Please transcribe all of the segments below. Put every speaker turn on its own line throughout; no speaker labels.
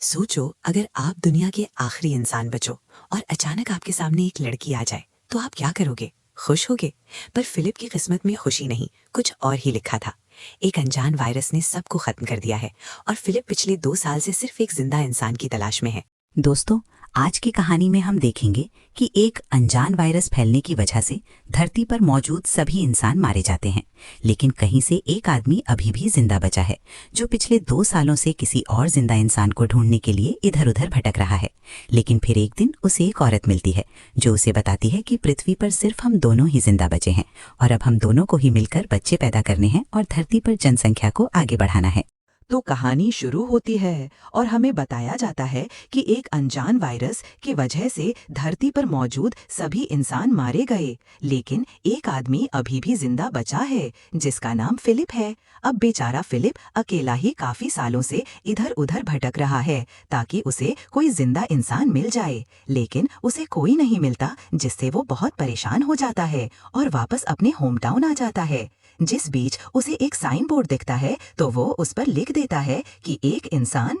सोचो अगर आप दुनिया के आखिरी इंसान बचो और अचानक आपके सामने एक लड़की आ जाए तो आप क्या करोगे? खुश होगे? पर फिलिप की किस्मत में खुशी नहीं, कुछ और ही लिखा था। एक अनजान वायरस ने सबको खत्म कर दिया है और फिलिप पिछले 2 साल से सिर्फ एक जिंदा इंसान की तलाश में है।
दोस्तों, आज की कहानी में हम देखेंगे कि एक अनजान वायरस फैलने की वजह से धरती पर मौजूद सभी इंसान मारे जाते हैं, लेकिन कहीं से एक आदमी अभी भी जिंदा बचा है, जो पिछले 2 सालों से किसी और जिंदा इंसान को ढूंढने के लिए इधर उधर भटक रहा है। लेकिन फिर एक दिन उसे एक औरत मिलती है जो उसे बताती है कि पृथ्वी पर सिर्फ हम दोनों ही जिंदा बचे हैं और अब हम दोनों को ही मिलकर बच्चे पैदा करने हैं और धरती पर जनसंख्या को आगे बढ़ाना है।
तो कहानी शुरू होती है और हमें बताया जाता है कि एक अनजान वायरस की वजह से धरती पर मौजूद सभी इंसान मारे गए, लेकिन एक आदमी अभी भी जिंदा बचा है जिसका नाम फिलिप है। अब बेचारा फिलिप अकेला ही काफी सालों से इधर उधर भटक रहा है ताकि उसे कोई जिंदा इंसान मिल जाए, लेकिन उसे कोई नहीं मिलता, जिससे वो बहुत परेशान हो जाता है और वापस अपने होम टाउन आ जाता है। जिस बीच उसे एक साइन बोर्ड दिखता है तो वो उस पर लिख देता है कि एक इंसान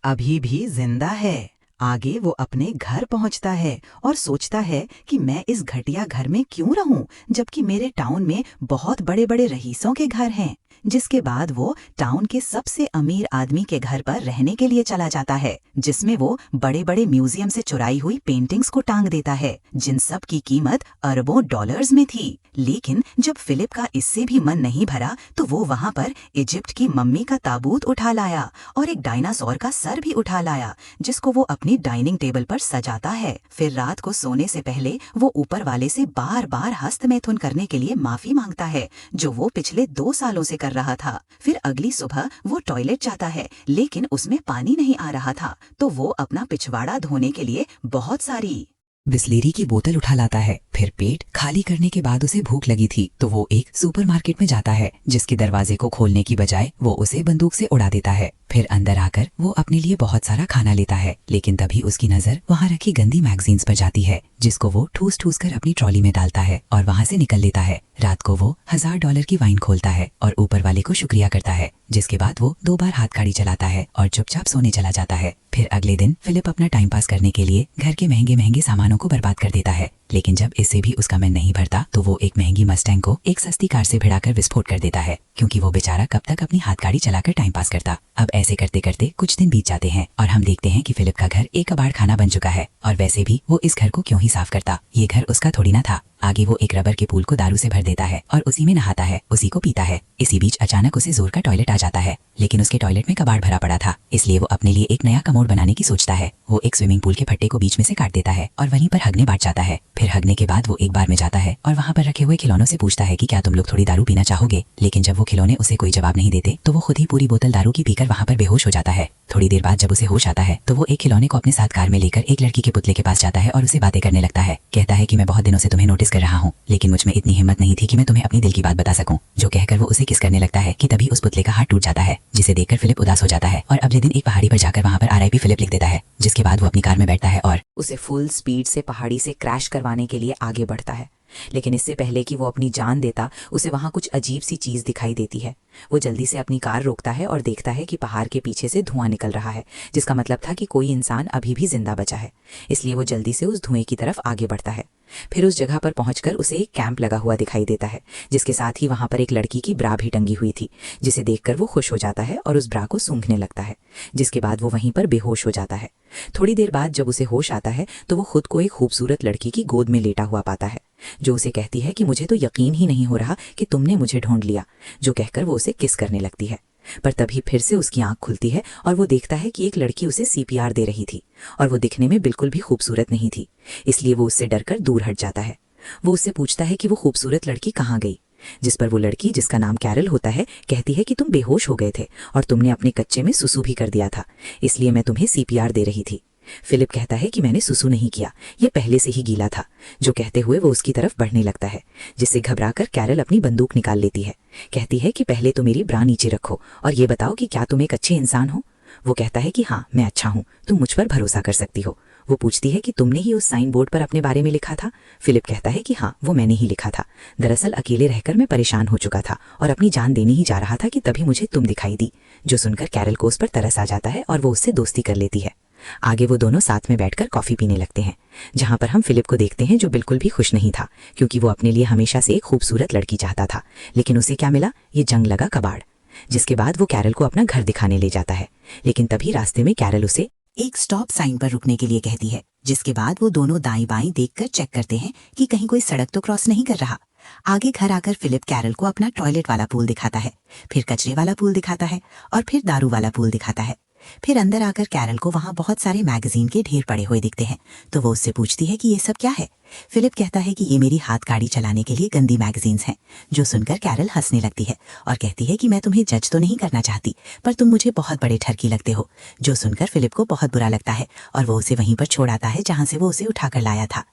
अभी भी जिंदा है। आगे वो अपने घर पहुंचता है और सोचता है कि मैं इस घटिया घर में क्यों रहूं, जबकि मेरे टाउन में बहुत बड़े बड़े रईसों के घर हैं। जिसके बाद वो टाउन के सबसे अमीर आदमी के घर पर रहने के लिए चला जाता है, जिसमें वो बड़े बड़े म्यूजियम से चुराई हुई पेंटिंग्स को टांग देता है, जिन सब की कीमत अरबों डॉलर्स में थी। लेकिन जब फिलिप का इससे भी मन नहीं भरा तो वो वहाँ पर इजिप्ट की मम्मी का ताबूत उठा लाया और एक डायनासोर का सर भी उठा लाया, जिसको वो अपनी डाइनिंग टेबल पर सजाता है। फिर रात को सोने से पहले वो ऊपर वाले से बार बार हस्तमैथुन करने के लिए माफी मांगता है, जो वो पिछले 2 सालों से कर रहा था। फिर अगली सुबह वो टॉयलेट जाता है, लेकिन उसमें पानी नहीं आ रहा था, तो वो अपना पिछवाड़ा धोने के लिए बहुत सारी
बिस्लेरी की बोतल उठा लाता है। फिर पेट खाली करने के बाद उसे भूख लगी थी तो वो एक सुपरमार्केट में जाता है, जिसके दरवाजे को खोलने की बजाय वो उसे बंदूक से उड़ा देता है। फिर अंदर आकर वो अपने लिए बहुत सारा खाना लेता है, लेकिन तभी उसकी नजर वहाँ रखी गंदी मैगजीन्स पर जाती है, जिसको वो ठूस ठूस कर अपनी ट्रॉली में डालता है और वहाँ से निकल लेता है। रात को वो $1000 की वाइन खोलता है और ऊपर वाले को शुक्रिया करता है, जिसके बाद वो 2 बार हाथ गाड़ी चलाता है और चुपचाप सोने चला जाता है। फिर अगले दिन फिलिप अपना टाइम पास करने के लिए घर के महंगे महंगे सामानों को बर्बाद कर देता है, लेकिन जब इससे भी उसका मन नहीं भरता तो वो एक महंगी मस्टैंग को एक सस्ती कार से भिड़ाकर विस्फोट कर देता है, क्योंकि वो बेचारा कब तक अपनी हाथ गाड़ी चलाकर टाइम पास करता। अब ऐसे करते करते कुछ दिन बीत जाते हैं और हम देखते हैं कि फिलिप का घर एक कबाड़ खाना बन चुका है, और वैसे भी वो इस घर को क्यों ही साफ करता, ये घर उसका थोड़ी ना था। आगे वो एक रबर के पूल को दारू से भर देता है और उसी में नहाता है, उसी को पीता है। इसी बीच अचानक उसे जोर का टॉयलेट आ जाता है, लेकिन उसके टॉयलेट में कबाड़ भरा पड़ा था, इसलिए वो अपने लिए एक नया कमोड बनाने की सोचता है। वो एक स्विमिंग पूल के फट्टे को बीच में से काट देता है और वहीं पर हगने बैठ जाता है। फिर हगने के बाद वो एक बार में जाता है और वहाँ पर रखे हुए खिलौनों से पूछता है कि क्या तुम लोग थोड़ी दारू पीना चाहोगे, लेकिन जब वो खिलौने उसे कोई जवाब नहीं देते तो वो खुद ही पूरी बोतल दारू की पीकर वहाँ पर बेहोश हो जाता है। थोड़ी देर बाद जब उसे होश आता है तो वो एक खिलौने को अपने साथ कार में लेकर एक लड़की के पुतले के पास जाता है और उसे बातें करने लगता है। कहता है कि मैं बहुत दिनों से तुम्हें नोटिस कर रहा हूँ, लेकिन मुझ में इतनी हिम्मत नहीं थी कि मैं तुम्हें अपनी दिल की बात बता सकूं। जो कहकर वो उसे किस करने लगता है कि तभी उस पुतले का हाथ टूट जाता है, जिसे देखकर फिलिप उदास हो जाता है और अगले दिन एक पहाड़ी पर जाकर वहाँ पर RIP फिलिप लिख देता है। जिसके बाद वो अपनी कार में बैठता है और
उसे फुल स्पीड से पहाड़ी से क्रैश करवाने के लिए आगे बढ़ता है। लेकिन इससे पहले कि वो अपनी जान देता, उसे वहाँ कुछ अजीब सी चीज दिखाई देती है। वो जल्दी से अपनी कार रोकता है और देखता है कि पहाड़ के पीछे से धुआं निकल रहा है, जिसका मतलब था कि कोई इंसान अभी भी जिंदा बचा है। इसलिए वो जल्दी से उस धुएं की तरफ आगे बढ़ता है। फिर उस जगह पर पहुंचकर उसे एक कैंप लगा हुआ दिखाई देता है, जिसके साथ ही वहां पर एक लड़की की ब्रा भी टंगी हुई थी, जिसे देखकर वो खुश हो जाता है और उस ब्रा को सूंघने लगता है। जिसके बाद वो वहीं पर बेहोश हो जाता है। थोड़ी देर बाद जब उसे होश आता है तो वो खुद को एक खूबसूरत लड़की की गोद में लेटा हुआ पाता है, जो उसे कहती है कि मुझे तो यकीन ही नहीं हो रहा कि तुमने मुझे ढूंढ लिया, जो कहकर वो उसे किस करने लगती है। पर तभी फिर से उसकी आंख खुलती है और वो देखता है कि एक लड़की उसे CPR दे रही थी, और वो दिखने में बिल्कुल भी खूबसूरत नहीं थी, इसलिए वो उससे डरकर दूर हट जाता है। वो उससे पूछता है कि वो खूबसूरत लड़की कहाँ गई, जिस पर वो लड़की, जिसका नाम कैरल होता है, कहती है कि तुम बेहोश हो गए थे और तुमने अपने कच्चे में सुसु भी कर दिया था, इसलिए मैं तुम्हें CPR दे रही थी। फिलिप कहता है कि मैंने सुसु नहीं किया, ये पहले से ही गीला था, जो कहते हुए वो उसकी तरफ बढ़ने लगता है, जिससे घबराकर कैरल अपनी बंदूक निकाल लेती है। कहती है कि पहले तो मेरी ब्रा नीचे रखो और ये बताओ कि क्या तुम एक अच्छे इंसान हो। वो कहता है कि हाँ, मैं अच्छा हूँ, तुम मुझ पर भरोसा कर सकती हो। वो पूछती है कि तुमने ही उस साइन बोर्ड पर अपने बारे में लिखा था। फिलिप कहता है कि हाँ, वो मैंने ही लिखा था। दरअसल अकेले रहकर मैं परेशान हो चुका था और अपनी जान देने ही जा रहा था कि तभी मुझे तुम दिखाई दी। जो सुनकर कैरल को उस पर तरस आ जाता है और वो उससे दोस्ती कर लेती है। आगे वो दोनों साथ में बैठकर कॉफी पीने लगते हैं, जहां पर हम फिलिप को देखते हैं जो बिल्कुल भी खुश नहीं था, क्योंकि वो अपने लिए हमेशा से एक खूबसूरत लड़की चाहता था। लेकिन उसे क्या मिला? ये जंग लगा कबाड़। जिसके बाद वो कैरल को अपना घर दिखाने ले जाता है, लेकिन तभी रास्ते में कैरल उसे
एक स्टॉप साइन पर रुकने के लिए कहती है, जिसके बाद वो दोनों दाईं बाईं देखकर चेक करते हैं कि कहीं कोई सड़क तो क्रॉस नहीं कर रहा। आगे घर आकर फिलिप कैरल को अपना टॉयलेट वाला पूल दिखाता है, फिर कचरे वाला पूल दिखाता है और फिर दारू वाला पूल दिखाता है। फिर अंदर आकर कैरल को वहां बहुत सारे मैगजीन के ढेर पड़े हुए दिखते हैं, तो वो उससे पूछती है कि ये सब क्या है। फिलिप कहता है कि ये मेरी हाथ गाड़ी चलाने के लिए गंदी मैगजीन्स हैं। जो सुनकर कैरल हंसने लगती है और कहती है कि मैं तुम्हें जज तो नहीं करना चाहती, पर तुम मुझे बहुत बड़े ठरकी लगते हो। जो सुनकर फिलिप को बहुत बुरा लगता है और वो उसे वहीं पर छोड़ आता है जहां से वो उसे उठाकर लाया था।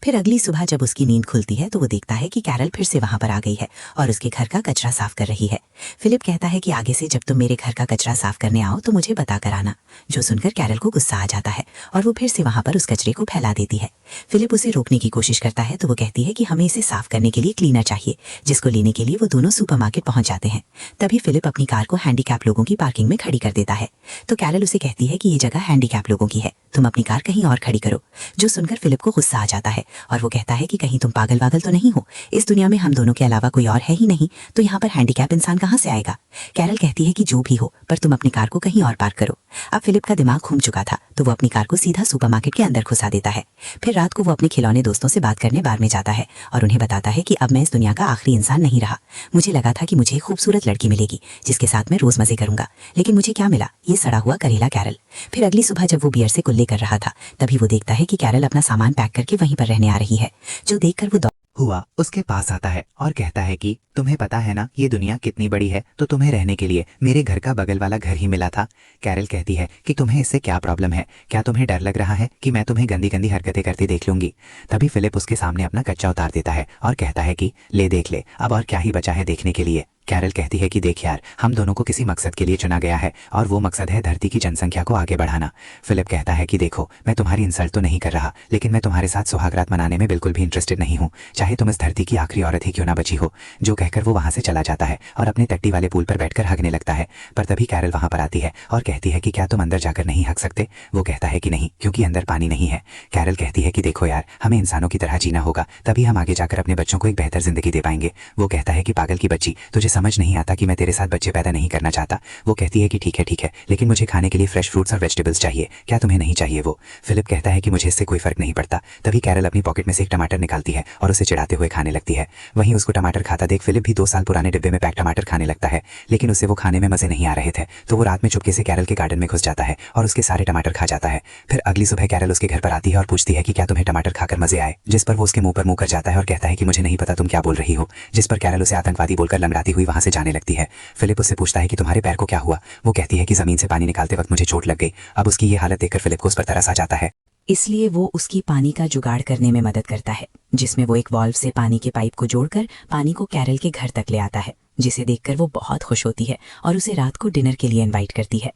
फिर अगली सुबह जब उसकी नींद खुलती है तो वो देखता है कि कैरल फिर से वहां पर आ गई है और उसके घर का कचरा साफ कर रही है। फिलिप कहता है कि आगे से जब तुम मेरे घर का कचरा साफ करने आओ तो मुझे बता कर आना। जो सुनकर कैरल को गुस्सा आ जाता है और वो फिर से वहां पर उस कचरे को फैला देती है। फिलिप उसे रोकने की कोशिश करता है तो वो कहती है कि हमें इसे साफ करने के लिए क्लीनर चाहिए, जिसको लेने के लिए वो दोनों सुपरमार्केट पहुंच जाते हैं। तभी फिलिप अपनी कार को हैंडीकैप लोगों की पार्किंग में खड़ी कर देता है, तो कैरल उसे कहती है कि ये जगह हैंडीकैप लोगों की है, तुम अपनी कार कहीं और खड़ी करो। जो सुनकर फिलिप को गुस्सा आ जाता है और वो कहता है कि कहीं तुम पागल वागल तो नहीं हो, इस दुनिया में हम दोनों के अलावा कोई और है ही नहीं, तो यहाँ पर हैंडीकैप इंसान कहाँ से आएगा। कैरल कहती है कि जो भी हो, पर तुम अपनी कार को कहीं और पार्क करो। अब फिलिप का दिमाग घूम चुका था, तो वो अपनी कार को सीधा सुपरमार्केट के अंदर घुसा देता है। फिर रात को वो अपने खिलौने दोस्तों से बात करने बार में जाता है और उन्हें बताता है कि अब मैं इस दुनिया का आखिरी इंसान नहीं रहा। मुझे लगा था कि मुझे एक खूबसूरत लड़की मिलेगी जिसके साथ मैं रोज मजे करूंगा, लेकिन मुझे क्या मिला? ये सड़ा हुआ करेला कैरल। फिर अगली सुबह जब वो बियर से कुल्ले कर रहा था, तभी वो देखता है कि कैरल अपना सामान पैक करके वहीं पर रहने आ रही है। जो देखकर वो
हुआ उसके पास आता है और कहता है कि तुम्हें पता है ना ये दुनिया कितनी बड़ी है, तो तुम्हें रहने के लिए मेरे घर का बगल वाला घर ही मिला था। कैरल कहती है कि तुम्हें इससे क्या प्रॉब्लम है, क्या तुम्हें डर लग रहा है कि मैं तुम्हें गंदी गंदी हरकतें करते देख लूंगी। तभी फिलिप उसके सामने अपना कच्चा उतार देता है और कहता है कि ले देख ले, अब और क्या ही बचा है देखने के लिए। कैरल कहती है कि देख यार, हम दोनों को किसी मकसद के लिए चुना गया है और वो मकसद है धरती की जनसंख्या को आगे बढ़ाना। फिलिप कहता है कि देखो, मैं तुम्हारी इंसल्ट तो नहीं कर रहा, लेकिन मैं तुम्हारे साथ सुहागरात मनाने में बिल्कुल भी इंटरेस्टेड नहीं हूँ, चाहे तुम इस धरती की आखिरी औरत ही क्यों ना बची हो। जो कहकर वो वहां से चला जाता है और अपने टट्टी वाले पूल पर बैठकर हगने लगता है। पर तभी कैरल वहां पर आती है और कहती है कि क्या तुम अंदर जाकर नहीं हग सकते। वो कहता है कि नहीं, क्योंकि अंदर पानी नहीं है। कैरल कहती है कि देखो यार, हमें इंसानों की तरह जीना होगा, तभी हम आगे जाकर अपने बच्चों को एक बेहतर जिंदगी दे पाएंगे। वो कहता है कि पागल की बच्ची, तुझे समझ नहीं आता कि मैं तेरे साथ बच्चे पैदा नहीं करना चाहता। वो कहती है कि ठीक है, लेकिन मुझे खाने के लिए फ्रेश फ्रूट्स और वेजिटेबल्स चाहिए, क्या तुम्हें नहीं चाहिए वो। फिलिप कहता है कि मुझे इससे कोई फर्क नहीं पड़ता। तभी कैरल अपनी पॉकेट में से एक टमाटर निकालती है और उसे चिढ़ाते हुए खाने लगती है। वहीं उसको टमाटर खाता देख फिलिप भी 2 साल पुराने डिब्बे में पैक टमाटर खाने लगता है, लेकिन उसे वो खाने में मजे नहीं आ रहे थे, तो वो रात में चुपके से कैरल के गार्डन में घुस जाता है और उसके सारे टमाटर खा जाता है। फिर अगली सुबह कैरल उसके घर पर आती है और पूछती है कि क्या तुम्हें टमाटर खाकर मजे आए, जिस पर वो उसके मुंह पर मुंह कर जाता है और कहता है कि मुझे नहीं पता तुम क्या बोल रही हो, जिस पर कैरल उसे आतंकवादी बोलकर लंगड़ाती हुई वहां से जाने लगती है। फिलिप उससे पूछता है कि तुम्हारे पैर को क्या हुआ। वो कहती है कि जमीन से पानी निकालते वक्त मुझे चोट लग गई। अब उसकी ये हालत देखकर फिलिप को उस पर तरस आ जाता है,
इसलिए वो उसकी पानी का जुगाड़ करने में मदद करता है, जिसमें वो एक वाल्व से पानी के पाइप को जोड़कर पानी को कैरल के घर तक ले आता है, जिसे देखकर वो बहुत खुश होती है और उसे रात को डिनर के लिए इनवाइट करती है।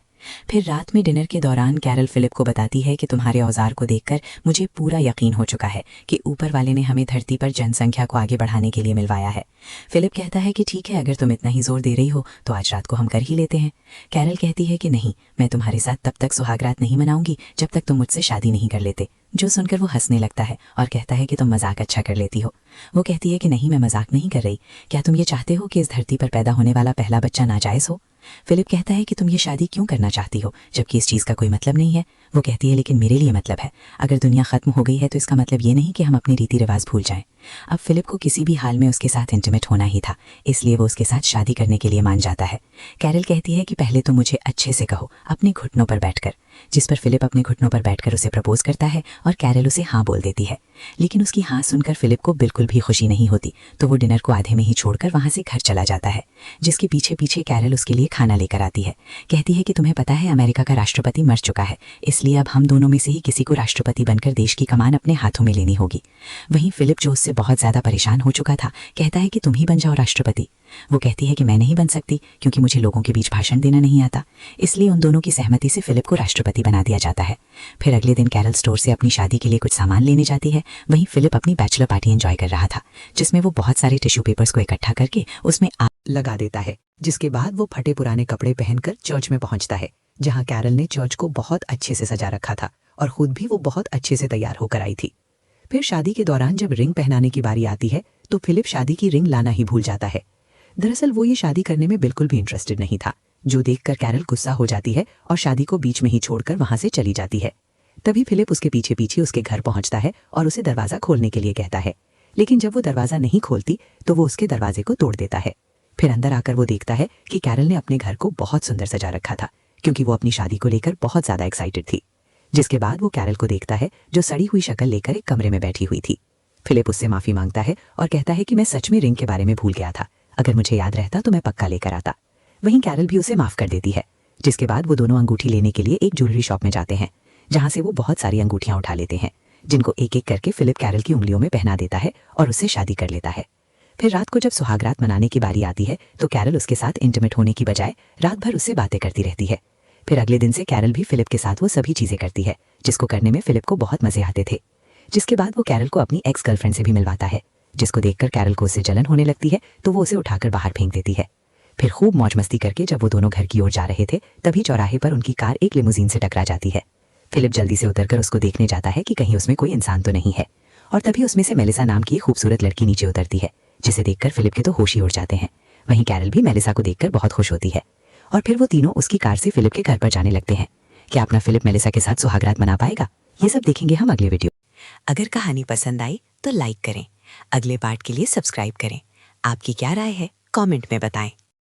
फिर रात में डिनर के दौरान कैरल फिलिप को बताती है कि तुम्हारे औजार को देखकर मुझे पूरा यकीन हो चुका है कि ऊपर वाले ने हमें धरती पर जनसंख्या को आगे बढ़ाने के लिए मिलवाया है। फिलिप कहता है कि ठीक है, अगर तुम इतना ही जोर दे रही हो तो आज रात को हम कर ही लेते हैं। कैरल कहती है कि नहीं, मैं तुम्हारे साथ तब तक सुहागरात नहीं मनाऊंगी जब तक तुम मुझसे शादी नहीं कर लेते। जो सुनकर वो हंसने लगता है और कहता है कि तुम मजाक अच्छा कर लेती हो। वो कहती है कि नहीं, मैं मजाक नहीं कर रही, क्या तुम ये चाहते हो कि इस धरती पर पैदा होने वाला पहला बच्चा नाजायज हो। फिलिप कहता है कि तुम ये शादी क्यों करना चाहती हो जबकि इस चीज का कोई मतलब नहीं है। वो कहती है लेकिन मेरे लिए मतलब है, अगर दुनिया खत्म हो गई है तो इसका मतलब ये नहीं कि हम अपने रीति रिवाज भूल जाएं। अब फिलिप को किसी भी हाल में उसके साथ इंटीमेट होना ही था, इसलिए वो उसके साथ शादी करने के लिए मान जाता है। कैरल कहती है कि पहले तो मुझे अच्छे से कहो, अपने घुटनों पर बैठकर, जिस पर फिलिप अपने घुटनों पर बैठकर उसे प्रपोज करता है और कैरल उसे हाँ बोल देती है। लेकिन उसकी हाँ सुनकर फिलिप को बिल्कुल भी खुशी नहीं होती, तो वो डिनर को आधे में ही छोड़कर वहां से घर चला जाता है, जिसके पीछे पीछे कैरल उसके लिए खाना लेकर आती है। कहती है कि तुम्हें पता है अमेरिका का राष्ट्रपति मर चुका है, इसलिए अब हम दोनों में से ही किसी को राष्ट्रपति बनकर देश की कमान अपने हाथों में लेनी होगी। वहीं फिलिप, जो उससे बहुत ज्यादा परेशान हो चुका था, कहता है कि तुम ही बन जाओ राष्ट्रपति।
वो कहती है कि मैं नहीं बन सकती क्योंकि मुझे लोगों के बीच भाषण देना नहीं आता। इसलिए उन दोनों की सहमति से फिलिप को राष्ट्रपति बना दिया जाता है। फिर अगले दिन कैरल स्टोर से अपनी शादी के लिए कुछ सामान लेने जाती है। वहीं फिलिप अपनी बैचलर पार्टी एंजॉय कर रहा था, जिसमें वो बहुत सारे टिश्यू पेपर्स को इकट्ठा करके उसमें आग
लगा देता है, जिसके बाद वो फटे पुराने कपड़े पहनकर चर्च में पहुंचता है, जहां कैरल ने चर्च को बहुत अच्छे से सजा रखा था और खुद भी वो बहुत अच्छे से तैयार होकर आई थी। फिर शादी के दौरान जब रिंग पहनाने की बारी आती है तो फिलिप शादी की रिंग लाना ही भूल जाता है। दरअसल वो ये शादी करने में बिल्कुल भी इंटरेस्टेड नहीं था, जो देखकर कैरल गुस्सा हो जाती है और शादी को बीच में ही छोड़कर वहां से चली जाती है। तभी फिलिप उसके पीछे पीछे उसके घर पहुंचता है और उसे दरवाजा खोलने के लिए कहता है, लेकिन जब वो दरवाजा नहीं खोलती तो वो उसके दरवाजे को तोड़ देता है। फिर अंदर आकर वो देखता है कि कैरल ने अपने घर को बहुत सुंदर सजा रखा था, क्योंकि वो अपनी शादी को लेकर बहुत ज्यादा एक्साइटेड थी। जिसके बाद वो कैरल को देखता है जो सड़ी हुई शक्ल लेकर एक कमरे में बैठी हुई थी। फिलिप उससे माफी मांगता है और कहता है कि मैं सच में रिंग के बारे में भूल गया था, अगर मुझे याद रहता तो मैं पक्का लेकर आता। वहीं कैरल भी उसे माफ कर देती है। जिसके बाद वो दोनों अंगूठी लेने के लिए एक ज्वेलरी शॉप में जाते हैं, जहां से वो बहुत सारी अंगूठियां उठा लेते हैं, जिनको एक एक करके फिलिप कैरल की उंगलियों में पहना देता है और उससे शादी कर लेता है। फिर रात को जब सुहागरात मनाने की बारी आती है तो कैरल उसके साथ इंटीमेट होने की बजाय रात भर उससे बातें करती रहती है। फिर अगले दिन से कैरल भी फिलिप के साथ वो सभी चीजें करती है जिसको करने में फिलिप को बहुत मजे आते थे। जिसके बाद वो कैरल को अपनी एक्स गर्लफ्रेंड से भी मिलवाता है, जिसको देखकर कैरल को उससे जलन होने लगती है तो वो उसे उठाकर बाहर फेंक देती है। फिर खूब मौज मस्ती करके जब वो दोनों घर की ओर जा रहे थे तभी चौराहे पर उनकी कार एक लिमोजीन से टकरा जाती है। फिलिप जल्दी से उतरकर उसको देखने जाता है कि कहीं उसमें कोई इंसान तो नहीं है, और तभी उसमें से मेलिसा नाम की एक खूबसूरत लड़की नीचे उतरती है, जिसे देखकर फिलिप के तो होश ही उड़ जाते हैं। वहीं कैरल भी मेलिसा को देखकर बहुत खुश होती है और फिर वो तीनों उसकी कार से फिलिप के घर पर जाने लगते हैं। क्या अपना फिलिप मेलिसा के साथ सुहागरात मना पाएगा? ये सब देखेंगे हम अगले वीडियो।
अगर कहानी पसंद आई तो लाइक करें, अगले पार्ट के लिए सब्सक्राइब करें। आपकी क्या राय है कमेंट में बताएं।